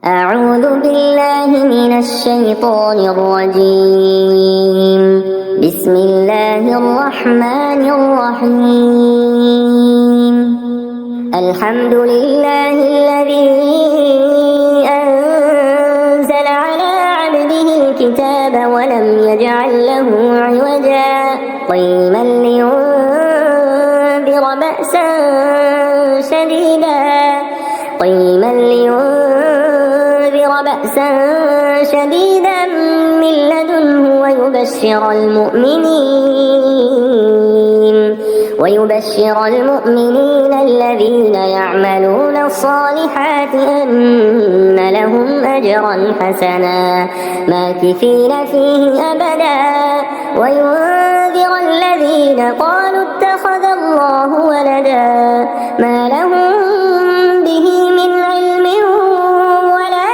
أعوذ بالله من الشيطان الرجيم. بسم الله الرحمن الرحيم. الحمد لله الذي أنزل على عبده الكتاب ولم يجعل له عوجا قيما لينذر بأسا شديدا من لدنه ويبشر المؤمنين الذين يعملون الصالحات أن لهم أجرا حسنا ماكثين فيه أبدا وينذر الذين قالوا اتخذ الله ولدا ما لهم به من علم ولا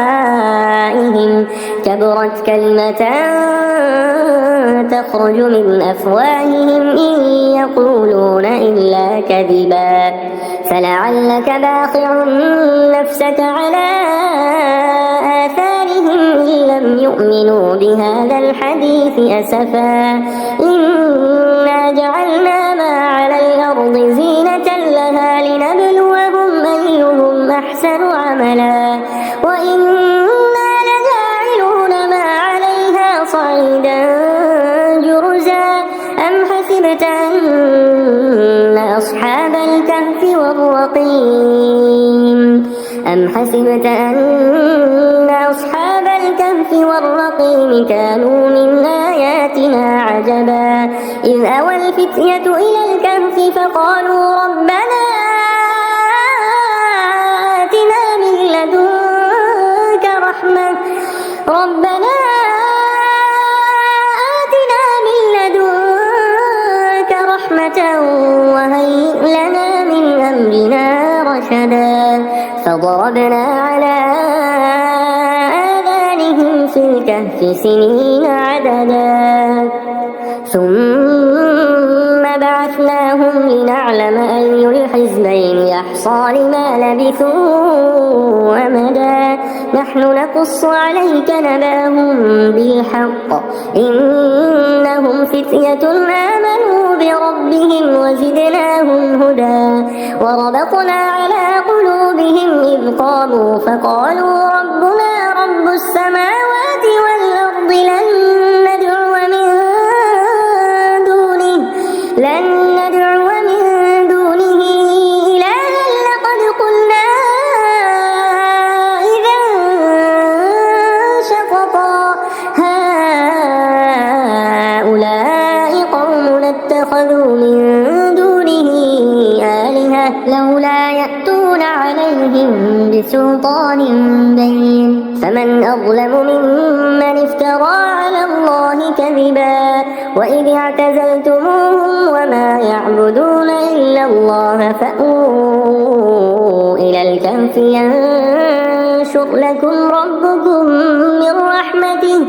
لآبائهم كبرت كلمة تخرج من أفواههم إن يقولون إلا كذبا فلعلك باخع نفسك على آثارهم إن لم يؤمنوا بهذا الحديث أسفا إنا جعلنا ما على الأرض زينة لها لنبلوهم أيهم أحسن عملا وإنا لجاعلون ما عليها صعيدا جرزا أم حسبت أن أصحاب الكهف والرقيم كانوا من آياتنا عجبا إذ أوى الفتية إلى الكهف فقالوا ربنا آتنا من لدنك رحمة وهيئ لنا من أمرنا رشدا فضربنا على آذانهم في الكهف سنين عددا ثم بعثناهم لنعلم أي الحزبين يحصى لما لبثوا أمدا نحن نقص عليك نبأهم بالحق إنهم فتية آمنوا بربهم وزدناهم هدى وربطنا على قلوبهم إذ قاموا فقالوا ربنا رب السماوات والأرض لن ندعو من دونه إلها لقد قلنا إذا شططا هؤلاء قومنا اتخذوا من دونه آلهة لولا يأتون عليهم بسلطان بين فمن أظلم ممن افترى على الله كذبا وإذ اعتزلتموهم وما يعبدون إلا الله فأووا إلى الكهف ينشر لكم ربكم من رحمته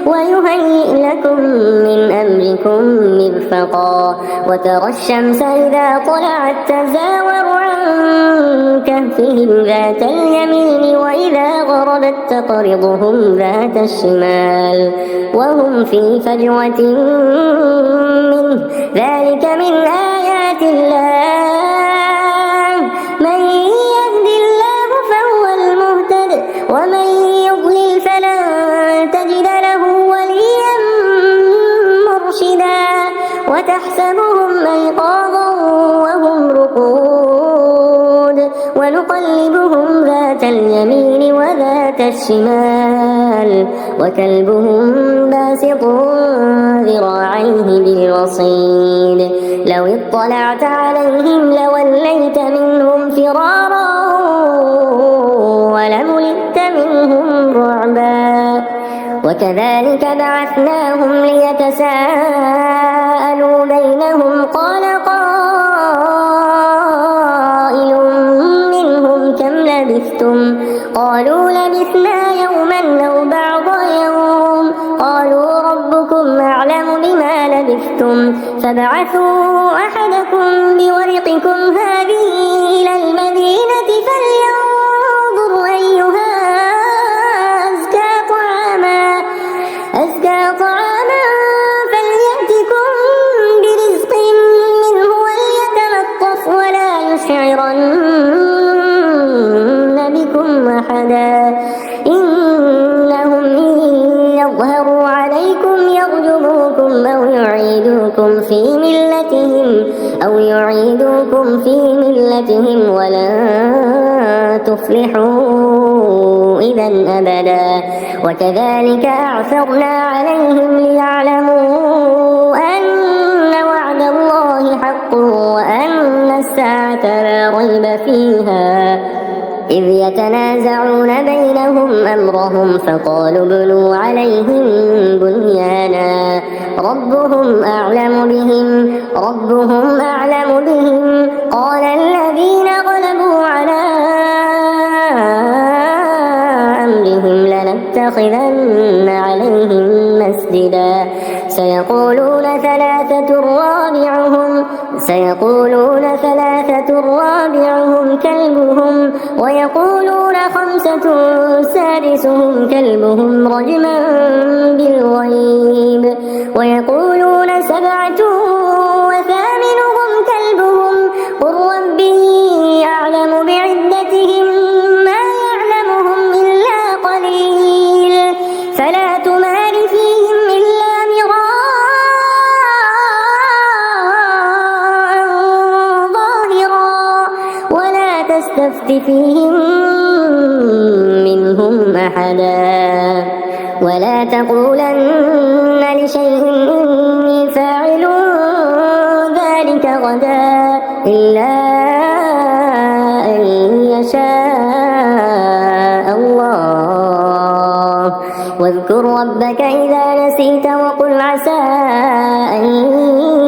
ويهيئ لكم من أمركم مرفقا وترى الشمس إذا طلعت تزاور عن كهفهم ذات اليمين وإذا غربت تقرضهم ذات الشمال وهم في فجوة منه ذلك من آيات الله من يهد الله فهو المهتد ومن يضلل فلن تجد له وليا مرشدا وتحسبهم أيقاظا وهم رقود ونقلبهم ذات اليمين وذات الشمال وكلبهم باسط ذراعيه بالوصيد لو اطلعت عليهم لوليت منهم فرارا ولملئت منهم رعبا وكذلك بعثناهم ليتساءلوا بينهم قال قائل منهم كم لبثتم قالوا لبثنا يوما أو بعض يوم قالوا ربكم أعلم بما لبثتم فابعثوا أحدكم بورقكم هذه إلى المدينة بكم أحدا إنهم إن يظهروا عليكم يرجموكم أو يعيدوكم في ملتهم ولن تفلحوا إذا أبدا وكذلك أعثرنا عليهم ليعلموا أن وعد الله حق وأن الساعة لا ريب فيها إذ يتنازعون بينهم أمرهم فقالوا ابنوا عليهم بنيانا ربهم أعلم بهم قال الذين غلبوا على أمرهم لنتخذن عليهم مسجدا سيقولون ثلاثة رابعهم كلبهم ويقولون 5 سادسهم كلبهم رجما بالغيب ويقولون 7 وثامنهم كلبهم قل ربي أعلم بعدتهم ما يعلمهم إلا قليل فلا تمار فيهم إلا مراء ظاهرا ولا تستفت فيهم منهم أحدا ولا تقولن لشيء إني فاعل ذلك غدا إلا أن يشاء الله واذكر ربك إذا نسيت وقل عسى أن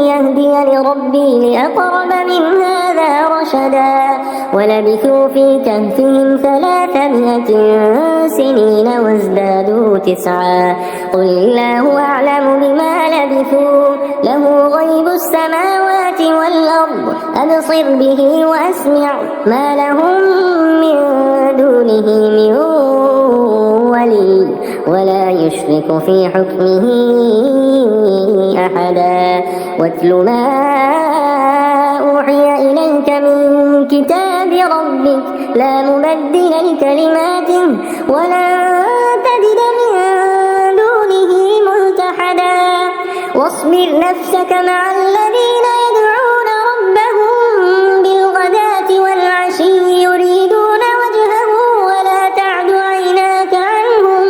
يهديني ربي لأقرب من هذا رشدا ولبثوا في كهفهم 300 سنين وازدادوا 9 قل الله أعلم بما لبثوا له غيب السماوات والأرض أبصر به وأسمع ما لهم من دونه من ولي ولا يشرك في حكمه أحدا واتل ما أوحي إليك من كتاب ربك لا مبدل لكلماته ولن تجد من دونه ملتحدا واصبر نفسك مع الذين يدعون ربهم بالغداة والعشي يريدون وجهه ولا تعد عيناك عنهم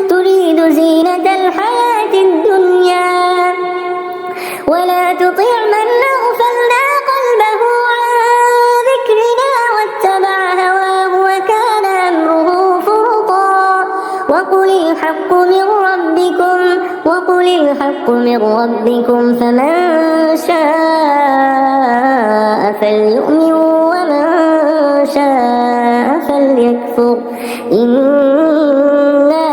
تريد زينة الحياة الدنيا ولا تطع من أغفلنا قلبه عن ذكرنا واتبع هواه وكان أمره فرطا وقل الحق من ربكم فمن شاء فليؤمن ومن شاء فليكفر إنا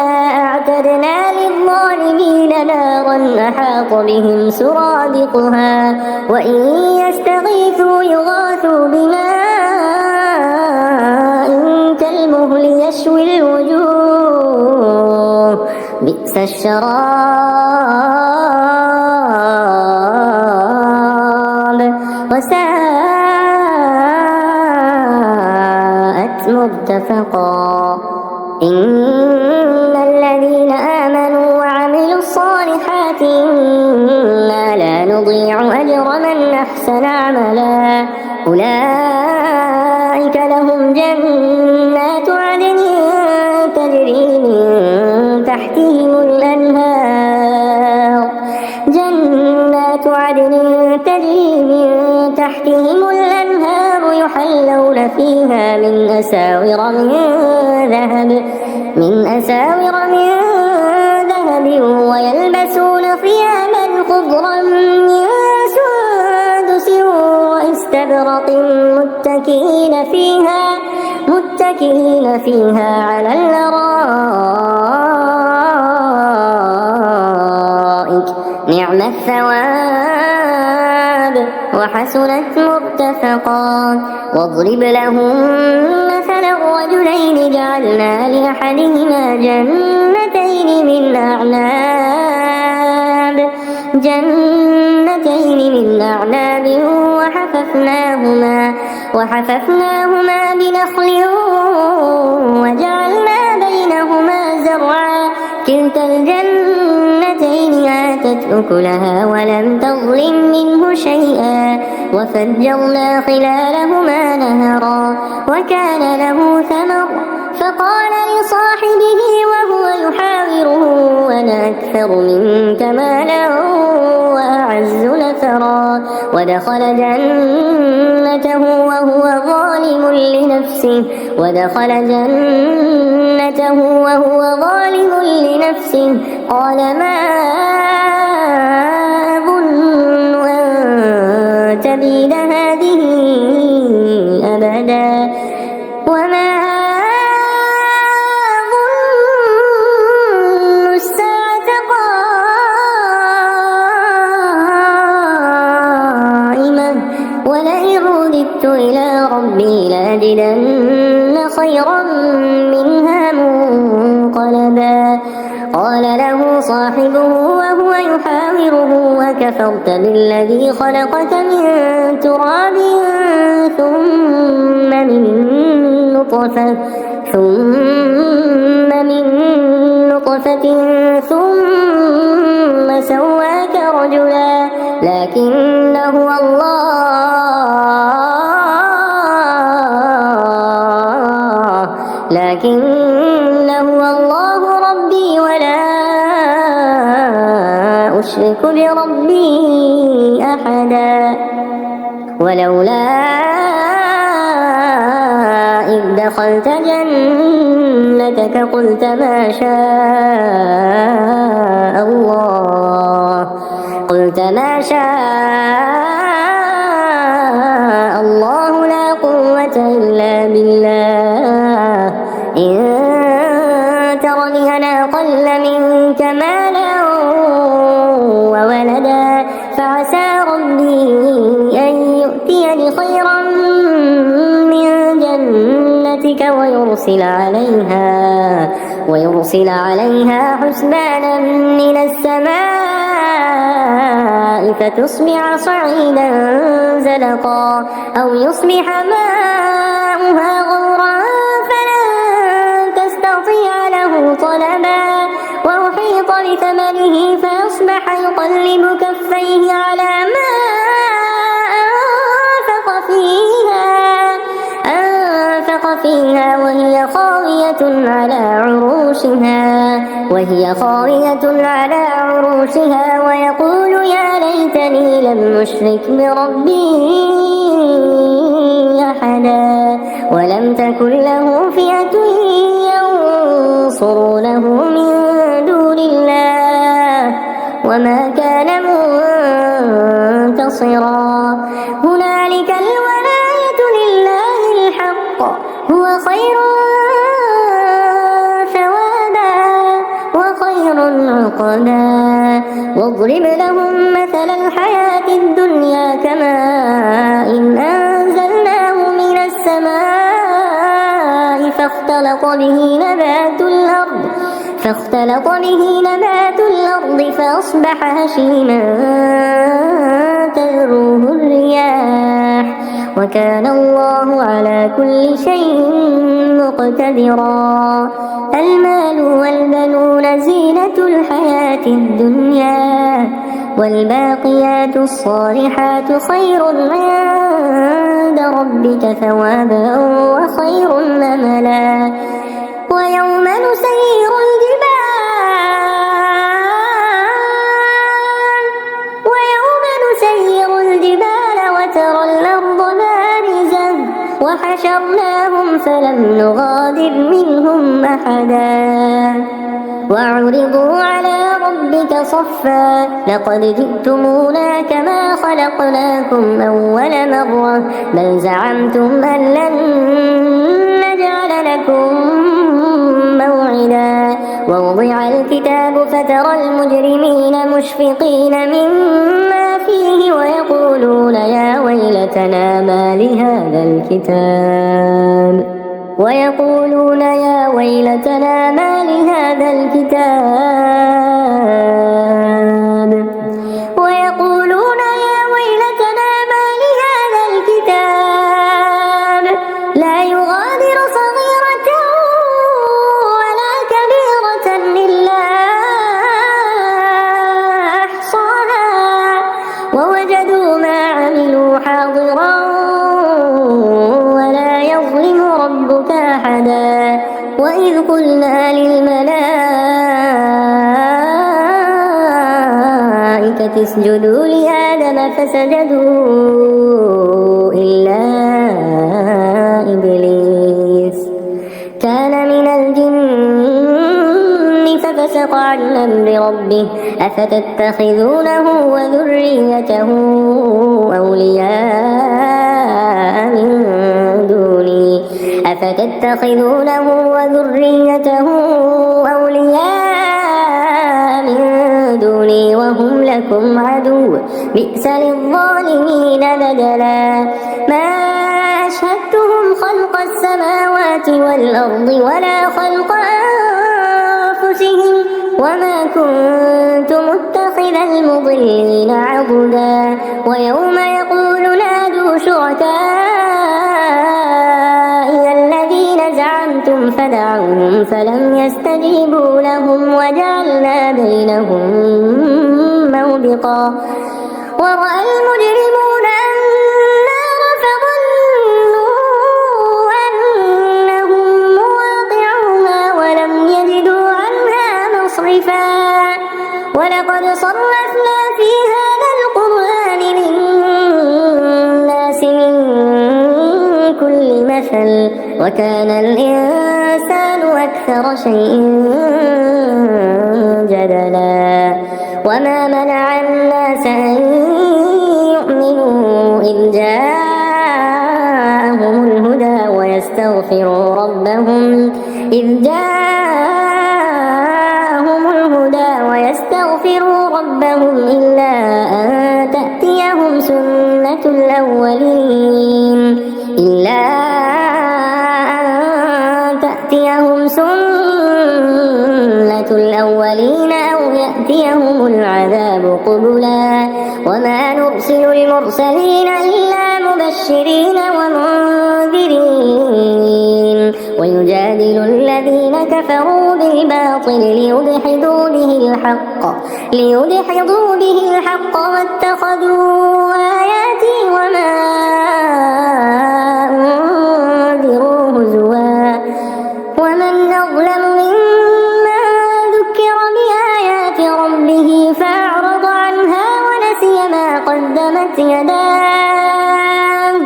أعتدنا للظالمين نارا أحاط بهم سرادقها وإن يستغيثوا يغاثوا بماء كالمهل يشوي الوجوه بئس الشراب وساءت مرتفقا إن الذين آمنوا وعملوا الصالحات إنا لا نضيع أجر من أحسن عملا أولئك لهم جنات عدن تجري من تحتهم الأنهار يحلون فيها من أساور من ذهب ويلبسون ثيابا خضرا من سندس واستبرق متكئين فيها على الأرائك نعم الثواب وحسنت مرتفقا واضرب لهم مثلا الرجلين جعلنا لأحدهما جنتين من أعناب وحففناهما بنخل وجعلنا بينهما زرعا كلتا الجنتين آتت أكلها ولم تظلم منه شيئا وفجرنا خلالهما نهرا وكان له ثمر فقال لصاحبه وهو يحاوره أنا أكثر منك مالا وأعز نفرا ودخل جنته وهو ظالم لنفسه قال ما أظن أن تبيد هذه أبدا وما أظن الساعة قائمة ولئن رددت إلى ربي لأجدن خيرا منها منقلبا قال له صاحبه وهو يحاوره وكفرت بالذي خلقك من تراب ثم من نطفة ثم سواك رجلا لكن هو الله ربي ولا أشرك بربي أحدا ولولا إذ دخلت جنتك قلت ما شاء الله لا قوة إلا بالله إن ترني أنا أقل منك مالا وولدا فعسى ربي أن يؤتيني خيرا من جنتك ويرسل عليها حسبانا من السماء فتصبح صعيدا زلقا أو يصبح ماؤها غورا فلن تستطيع له طلبا وأحيط بثمره فأصبح يقلب كفيه على ما أنفق فيها وهي خاوية على عروشها ويقول يا ليتني لم أشرك بربي أحدا ولم تكن له فئة ينصرونه من دون الله وما كان منتصرا هنالك الولاية لله الحق هو خير ثوابا وخير عقبا واضرب لهم مثل الحياة الدنيا كماء أنزلناه من السماء فاختلط به نبات الأرض فأصبح هشيما تذروه الرياح وكان الله على كل شيء مقتدرا المال والبنون زينة الحياة الدنيا والباقيات الصالحات خير عند ربك ثوابا وخير أملا ويوم نسير الجبال وترى الأرض بارزة وحشرناهم فلم نغادر منهم أحدا وعرضوا على ربك صفا لقد جئتمونا كما خلقناكم أول مرة بل زعمتم أن لن نجعل لكم موعدا ووضع الكتاب فترى المجرمين مشفقين مما فيه ويقولون يا ويلتنا ما لهذا الكتاب. ويقولون يا ويلتنا ما لهذا الكتاب ويقولون يا ويلتنا ما لهذا الكتاب لا يغادر صغيرة ولا كبيرة إلا أحصاها ووجدوا ما عملوا حاضرا. ربك أحدا وإذ قلنا للملائكة اسجدوا لآدم فسجدوا إلا إبليس كان من الجن ففسق عن أمر ربه أفتتخذونه وذريته أولياء من دوني وهم لكم عدو بئس للظالمين بدلا ما أشهدتهم خلق السماوات والأرض ولا خلق أنفسهم وما كنت متخذ المضلين عضدا ويوم يقول نادوا شركائي الذين زعمتم فدعوهم فلم يستجيبوا لهم وجعلنا بينهم موبقا ورأى المجرمون النار فظنوا أنهم مواقعوها ولم يجدوا عنها مصرفا ولقد صرفنا في هذا القرآن للناس من كل مثل وكان الإنسان أكثر شيء جدلا وما منع الناس أن يؤمنوا إذ جاءهم الهدى ويستغفروا ربهم إلا أن تأتيهم سنة الأولين أو يأتيهم العذاب قبلا وما نرسل المرسلين إلا مبشرين ومنذرين ويجادل الذين كفروا بالباطل ليدحضوا به الحق واتخذوا آياتي وما أنذروا هزوا ومن أظلم ممن ذكر بآيات ربه فأعرض عنها ونسي ما قدمت يداه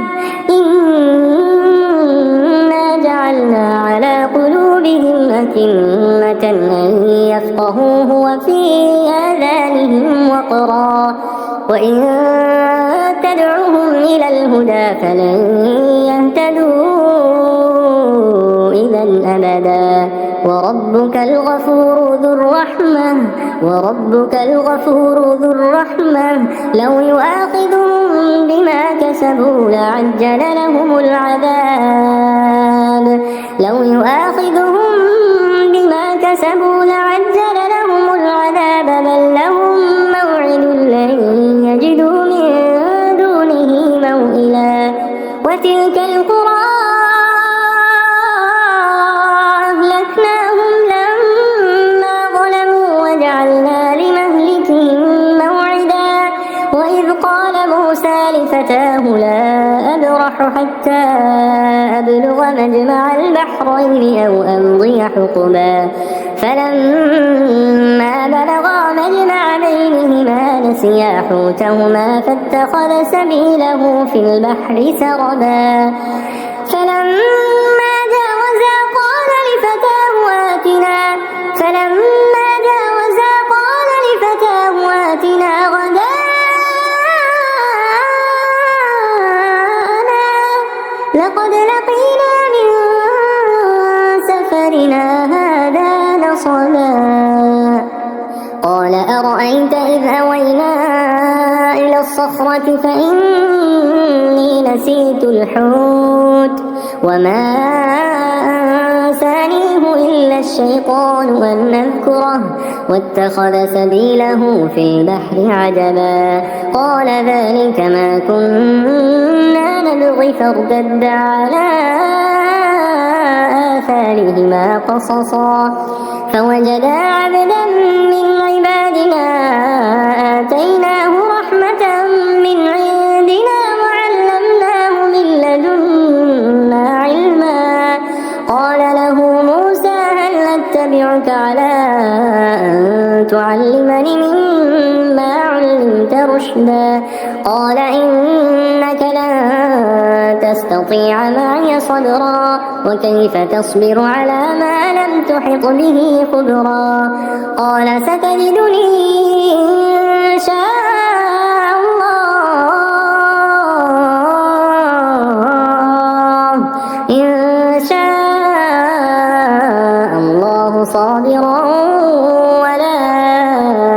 إنا جعلنا على قلوبهم أكنة أن يفقهوه وفي آذانهم وقرا وإن تدعوهم إلى الهدى فلن يهتدوا إذا أبدا وربك الغفور ذو الرحمة لو يؤاخذهم بما كسبوا لعجل لهم العذاب بل لهم موعد لن يجدوا من دونه موئلا وتلك القرى أهلكناهم لما ظلموا وجعلنا لمهلكهم موعدا وإذ قال موسى لفتاه لا أبرح حتى أبلغ مجمع البحرين أو أمضي حقبا فلما بلغا مجمع بينهما نسيا حوتهما فاتخذ سبيله في البحر سربا فلما جاوزا قال لفتاه آتنا غداءنا لقد لقينا من سفرنا هذا نصبا قال أرأيت إذ أوينا إلى الصخرة فإني نسيت الحوت وما أنسانيه إلا الشيطان أن أذكره واتخذ سبيله في البحر عجبا قال ذلك ما كنا نبغي فارتد على آثارهما قصصا فوجدا عبدا من عبادنا آتيناه رحمة من عندنا وعلمناه من لدنا علما سألتك على أن تعلمني مما علمت رشدا قال إنك لن تستطيع معي صبرا وكيف تصبر على ما لم تحط به خبرا قال ستجدني إن شاء الله صابرا ولا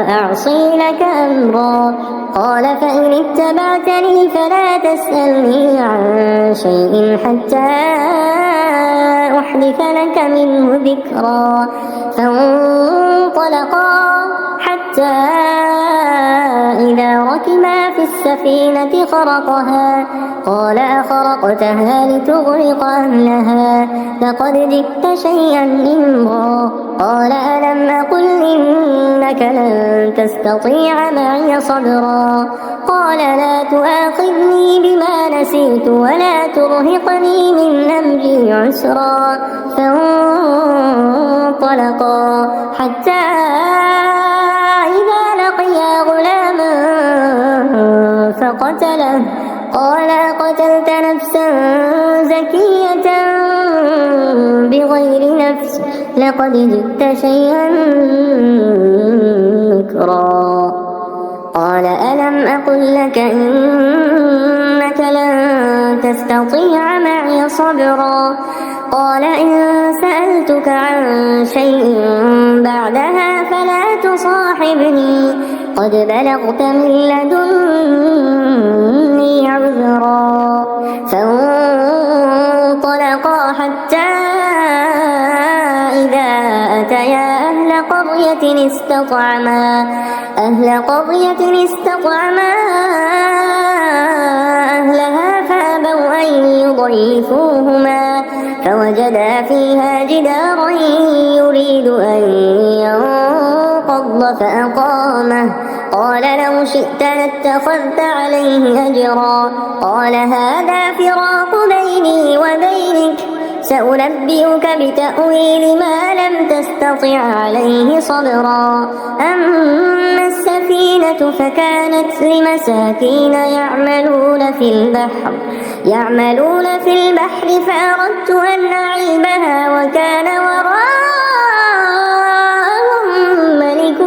أعصي لك أمرا قال فإن اتبعتني فلا تسألني عن شيء حتى أحدث لك منه ذكرا فانطلقا حتى إذا ركبا في السفينة خرقها قال أخرقتها لتغرق أهلها لقد جئت شيئا إمرا قال ألم أقل إنك لن تستطيع معي صبرا قال لا تؤاخذني بما نسيت ولا ترهقني من أمري عسرا فانطلقا حتى إذا لقيا غلاما فقتله قال قتلت نفسا زكية بغير نفس لقد جئت شيئا نكرا قال ألم أقل لك إنك لن تستطيع معي صبرا قال إن سألتك عن شيء بعدها فلا تصاحبني قد بلغت من لدني عذرا فانطلقا حتى إذا أتيا أهل قرية استطعما أهلها فأبوا أن يضيفوهما فوجدا فيها جدارا يريد أن ينقض فأقامه قال لو شئت لاتخذت عليه أجرا قال هذا فراق بيني وبينك سأنبئك بتأويل ما لم تستطع عليه صبرا أما السفينة فكانت لمساكين يعملون في البحر فأردت أن أعيبها وكان وراءهم ملك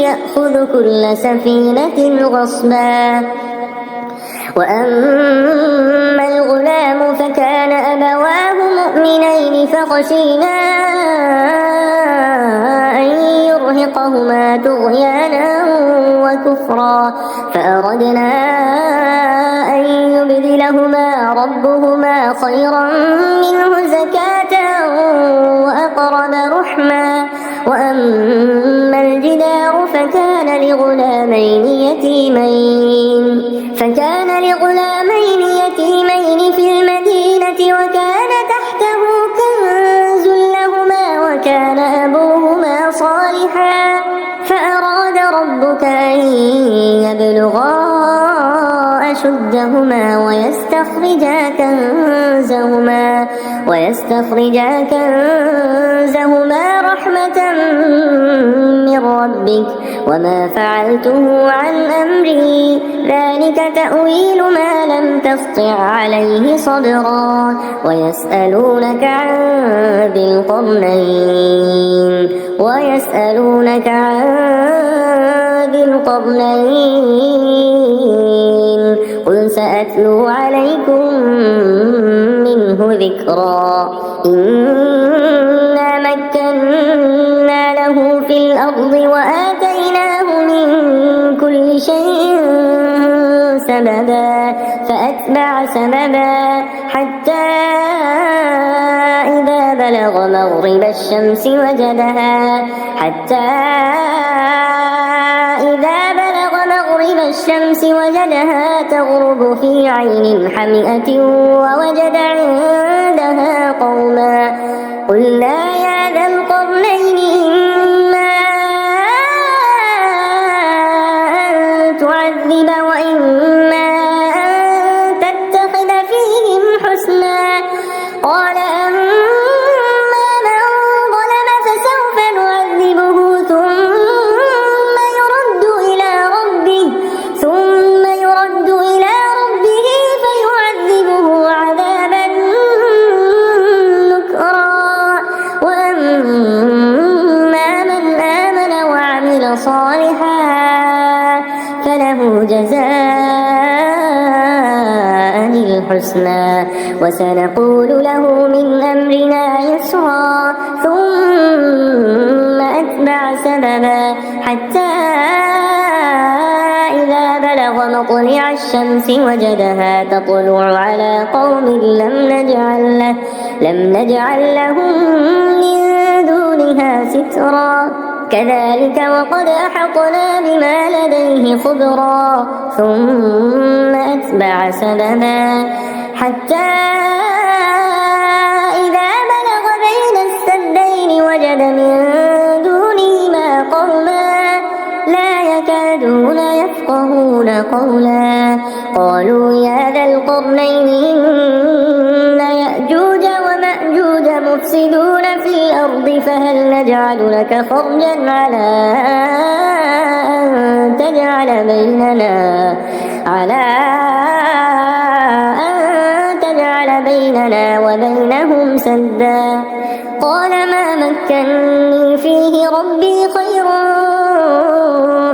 يأخذ كل سفينة غصبا وأما الغلام فكان أبواه مؤمنين فخشينا أن يرهقهما طغيانا وكفرا فأردنا أن يبدلهما ربهما خيرا منه زكاة وأقرب رحما وأما الجدار فكان لغلامين يتيمين في المدينة وكان تحته كنز لهما وكان أبوهما صالحا فأراد ربك أن يبلغا أشدهما ويستخرجا كنزهما رحمة من ربك وما فعلته عن أمري ذلك تأويل ما لم تسطع عليه صبرا ويسألونك عن ذي القرنين قل سأتلو عليكم منه ذكرا إنا مكنا له في الأرض وآتيناه من كل شيء سببا فأتبع سببا حتى إذا بلغ مغرب الشمس وجدها تغرب في عين حمئة ووجد عندها قوما قلنا يا ذا القرنين إما أن تعذب وإما جزاء الحسنى وسنقول له من أمرنا يسرا ثم أتبع سببا حتى إذا بلغ مطلع الشمس وجدها تطلع على قوم لم نجعل لهم من دونها سترا كذلك وقد أحطنا بما لديه خبرا ثم أتبع سببا حتى إذا بلغ بين السدين وجد من دونهما قوما لا يكادون يفقهون قولا قالوا يا ذا القرنين إن يأجوج ومأجوج مفسدون في الأرض فهل نجعل لك خرجا على أن تجعل بيننا وبينهم سدا قال ما مكني فيه ربي خير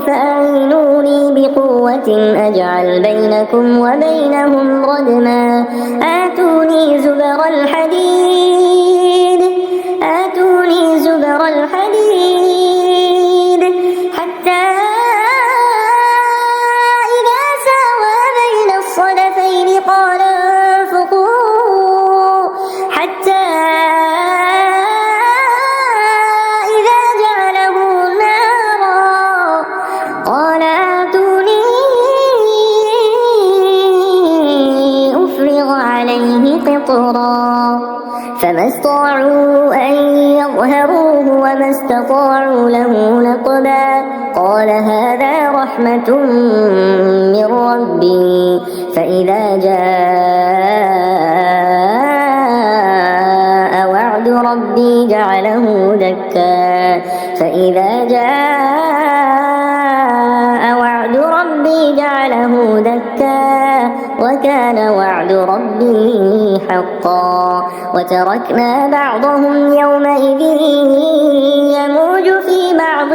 فأعينوني بقوة أجعل بينكم وبينهم ردما آتوني زبر الحديد حتى إذا ساوى بين الصدفين قال انفخوا حتى إذا جعله نارا قال آتوني أفرغ عليه قطرا فما استطاعوا أن يظهروه وما استطاعوا له نقبا قال هذا رحمة من ربي فإذا جاء وعد ربي جعله دكا وكان وعد ربي حقا وتركنا بعضهم يومئذ يموج في بعض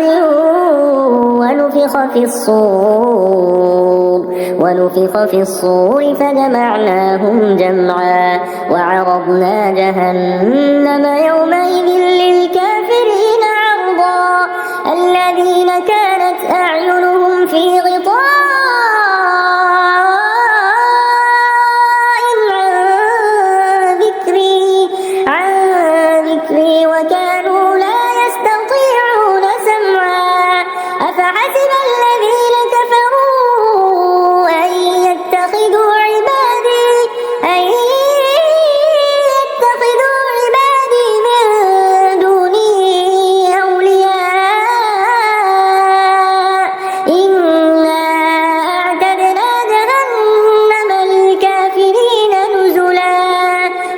ونفخ في الصور فجمعناهم جمعا وعرضنا جهنم يومئذ للكافرين عرضا الذين كانت أعينهم في غطاء عن ذكري وكانوا لا يستطيعون سمعا أفحسب الذين كفروا أن يتخذوا عبادي من دوني أولياء إنا أعتدنا جهنم للكافرين نزلا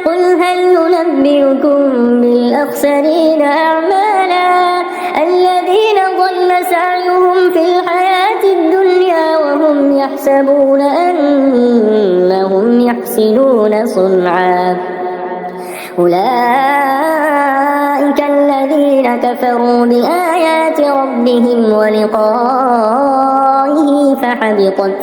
قل هل ننبئكم بالأخسرين أعمالا الذين ضل سعيهم في الحياة الدنيا وهم يحسبون أنهم يحسنون صنعا أولئك الذين كفروا بآيات ربهم ولقائه فحبطت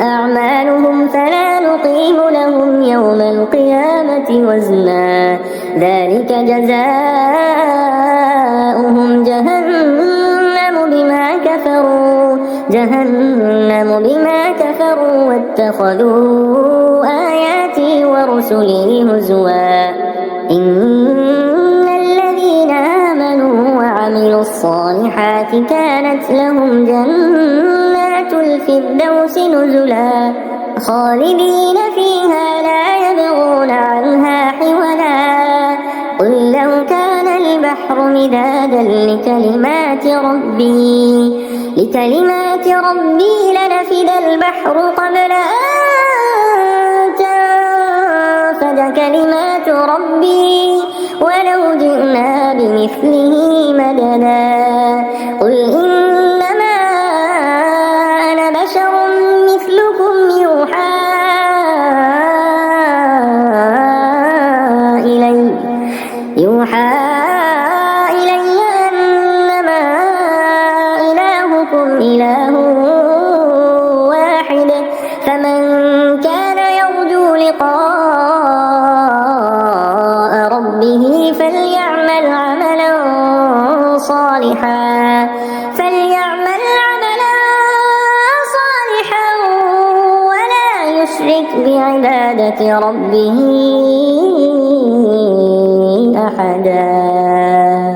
أعمالهم فلا نقيم لهم يوم القيامة وزنا ذلك جزاؤهم جهنم بما كفروا واتخذوا آياتي ورسلي هزوا إن الذين آمنوا وعملوا الصالحات كانت لهم جنات الفردوس نزلا خالدين فيها لا يبغون عنها حولا قل لو كان البحر مدادا لكلمات ربي لنفد البحر قبل أن تنفد كلمات ربي ولو جئنا بمثله مددا قل إنما أنا بشر مثلكم يوحى إلي أنما إلهكم إلهكم إله واحد فمن كان يرجو لقاء ربه فليعمل عملا صالحا ولا يشرك بعبادة ربه أحدا.